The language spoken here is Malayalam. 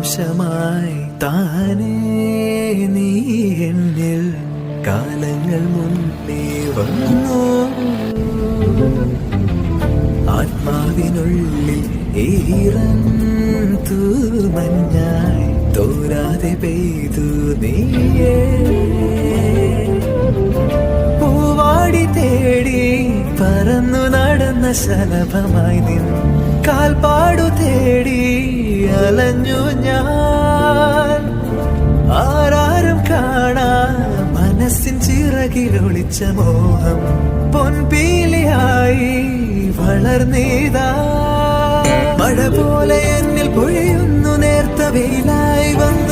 അംശമായി താനേ നീ എന്നിൽ കാലങ്ങൾ മുന്നേ വന്നു. ആത്മാവിനുള്ളിൽ ഈറൻ തൂമഞ്ഞായി തോരാതെ പെയ്തു നീയേ. പൂവാടി തേടി പറന്നു നടന്ന ശലഭമായി നിൻ കാൽപ്പാടു തേടി അലഞ്ഞു ഞാൻ. ആരാരും കാണാ മനസ്സിൻ ചിറകിലൊളിച്ച മോഹം പൊൻപീലിയായി വളർന്നീതാ. മഴ പോലെ എന്നിൽ പൊഴിയുന്നു നേർത്ത വെയിലായി വന്നു.